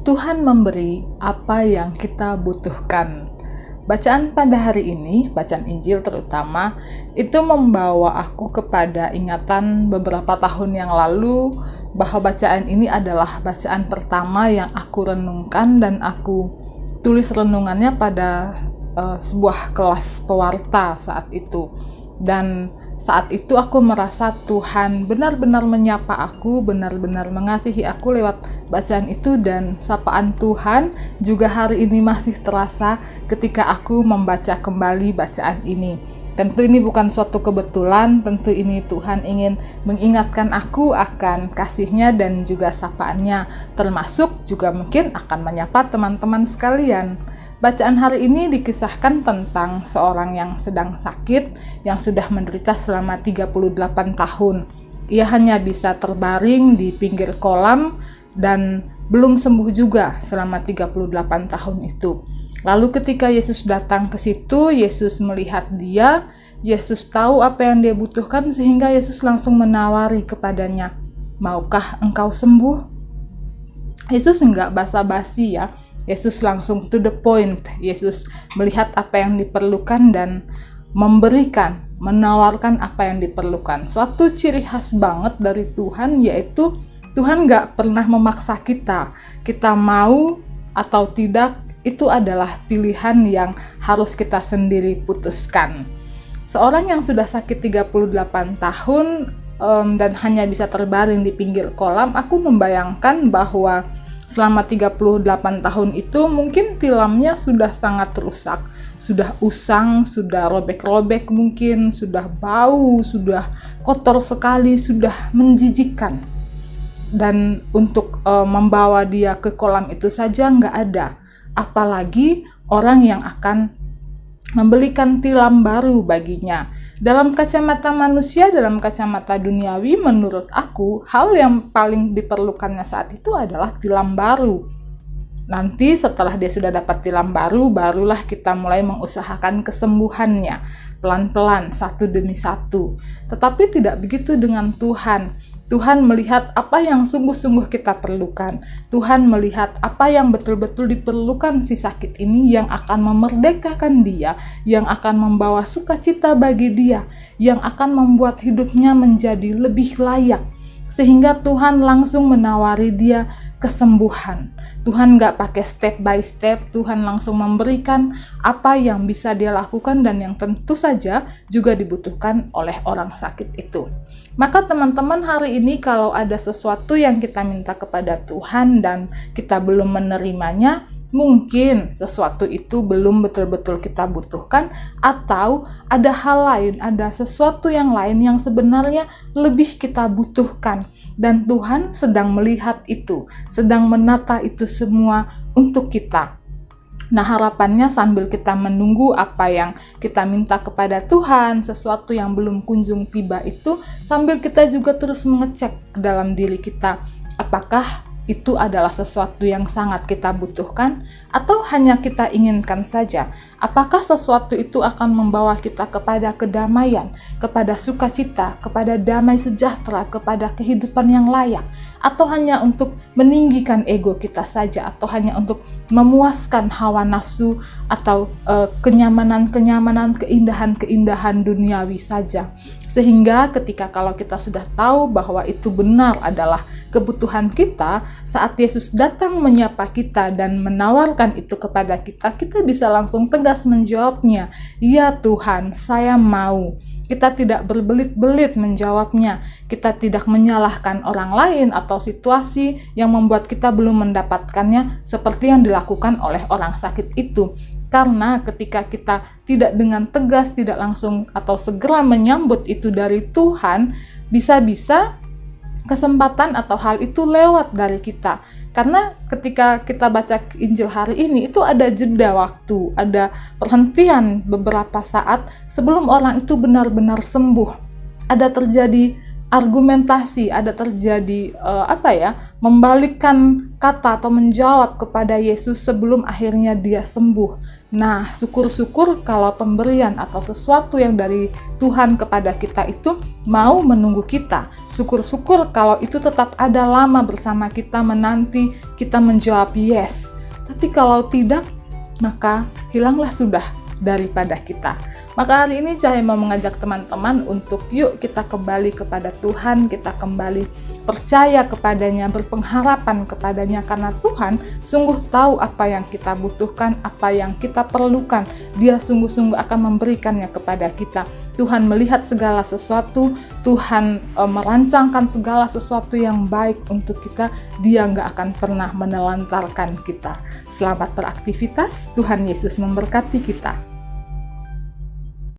Tuhan memberi apa yang kita butuhkan. Bacaan pada hari ini, bacaan Injil terutama, itu membawa aku kepada ingatan beberapa tahun yang lalu bahwa bacaan ini adalah bacaan pertama yang aku renungkan dan aku tulis renungannya pada sebuah kelas pewarta saat itu. Dan saat itu aku merasa Tuhan benar-benar menyapa aku, benar-benar mengasihi aku lewat bacaan itu, dan sapaan Tuhan juga hari ini masih terasa ketika aku membaca kembali bacaan ini. Tentu ini bukan suatu kebetulan, tentu ini Tuhan ingin mengingatkan aku akan kasih-Nya dan juga sapaan-Nya, termasuk juga mungkin akan menyapa teman-teman sekalian. Bacaan hari ini dikisahkan tentang seorang yang sedang sakit, yang sudah menderita selama 38 tahun. Ia hanya bisa terbaring di pinggir kolam dan belum sembuh juga selama 38 tahun itu. Lalu ketika Yesus datang ke situ, Yesus melihat dia, Yesus tahu apa yang dia butuhkan sehingga Yesus langsung menawari kepadanya, "Maukah engkau sembuh?" Yesus enggak basa-basi ya. Yesus langsung to the point. Yesus melihat apa yang diperlukan dan memberikan, menawarkan apa yang diperlukan. Suatu ciri khas banget dari Tuhan yaitu Tuhan gak pernah memaksa kita. Kita mau atau tidak, itu adalah pilihan yang harus kita sendiri putuskan. Seorang yang sudah sakit 38 tahun dan hanya bisa terbaring di pinggir kolam, aku membayangkan bahwa selama 38 tahun itu mungkin tilamnya sudah sangat rusak, sudah usang, sudah robek-robek mungkin, sudah bau, sudah kotor sekali, sudah menjijikkan. Dan untuk membawa dia ke kolam itu saja nggak ada. Apalagi orang yang akan membelikan tilam baru baginya. Dalam kacamata manusia, dalam kacamata duniawi, menurut aku, hal yang paling diperlukannya saat itu adalah tilam baru. Nanti setelah dia sudah dapat tilam baru, barulah kita mulai mengusahakan kesembuhannya, pelan-pelan, satu demi satu. Tetapi tidak begitu dengan Tuhan. Tuhan melihat apa yang sungguh-sungguh kita perlukan. Tuhan melihat apa yang betul-betul diperlukan si sakit ini, yang akan memerdekakan dia, yang akan membawa sukacita bagi dia, yang akan membuat hidupnya menjadi lebih layak. Sehingga Tuhan langsung menawari dia kesembuhan. Tuhan gak pakai step by step, Tuhan langsung memberikan apa yang bisa dia lakukan dan yang tentu saja juga dibutuhkan oleh orang sakit itu. Maka teman-teman, hari ini kalau ada sesuatu yang kita minta kepada Tuhan dan kita belum menerimanya, mungkin sesuatu itu belum betul-betul kita butuhkan, atau ada hal lain, ada sesuatu yang lain yang sebenarnya lebih kita butuhkan. Dan Tuhan sedang melihat itu, sedang menata itu semua untuk kita. Nah, harapannya sambil kita menunggu apa yang kita minta kepada Tuhan, sesuatu yang belum kunjung tiba itu, sambil kita juga terus mengecek dalam diri kita, apakah itu adalah sesuatu yang sangat kita butuhkan atau hanya kita inginkan saja? Apakah sesuatu itu akan membawa kita kepada kedamaian, kepada sukacita, kepada damai sejahtera, kepada kehidupan yang layak, atau hanya untuk meninggikan ego kita saja, atau hanya untuk memuaskan hawa nafsu atau kenyamanan-kenyamanan, keindahan-keindahan duniawi saja? Sehingga ketika kalau kita sudah tahu bahwa itu benar adalah kebutuhan kita, saat Yesus datang menyapa kita dan menawarkan itu kepada kita, kita bisa langsung tegas menjawabnya, "Ya Tuhan, saya mau." Kita tidak berbelit-belit menjawabnya. Kita tidak menyalahkan orang lain atau situasi yang membuat kita belum mendapatkannya seperti yang dilakukan oleh orang sakit itu. Karena ketika kita tidak dengan tegas, tidak langsung atau segera menyambut itu dari Tuhan, bisa-bisa kesempatan atau hal itu lewat dari kita. Karena ketika kita baca Injil hari ini, itu ada jeda waktu, ada perhentian beberapa saat sebelum orang itu benar-benar sembuh. Ada terjadi argumentasi, ada terjadi membalikkan kata atau menjawab kepada Yesus sebelum akhirnya dia sembuh. Nah, syukur-syukur kalau pemberian atau sesuatu yang dari Tuhan kepada kita itu mau menunggu kita. Syukur-syukur kalau itu tetap ada lama bersama kita, menanti kita menjawab yes. Tapi kalau tidak, maka hilanglah sudah daripada kita. Maka hari ini saya mau mengajak teman-teman untuk yuk kita kembali kepada Tuhan, kita kembali percaya kepadanya, berpengharapan kepadanya, karena Tuhan sungguh tahu apa yang kita butuhkan, apa yang kita perlukan. Dia sungguh-sungguh akan memberikannya kepada kita. Tuhan melihat segala sesuatu, Tuhan merancangkan segala sesuatu yang baik untuk kita. Dia nggak akan pernah menelantarkan kita. Selamat beraktivitas, Tuhan Yesus memberkati kita.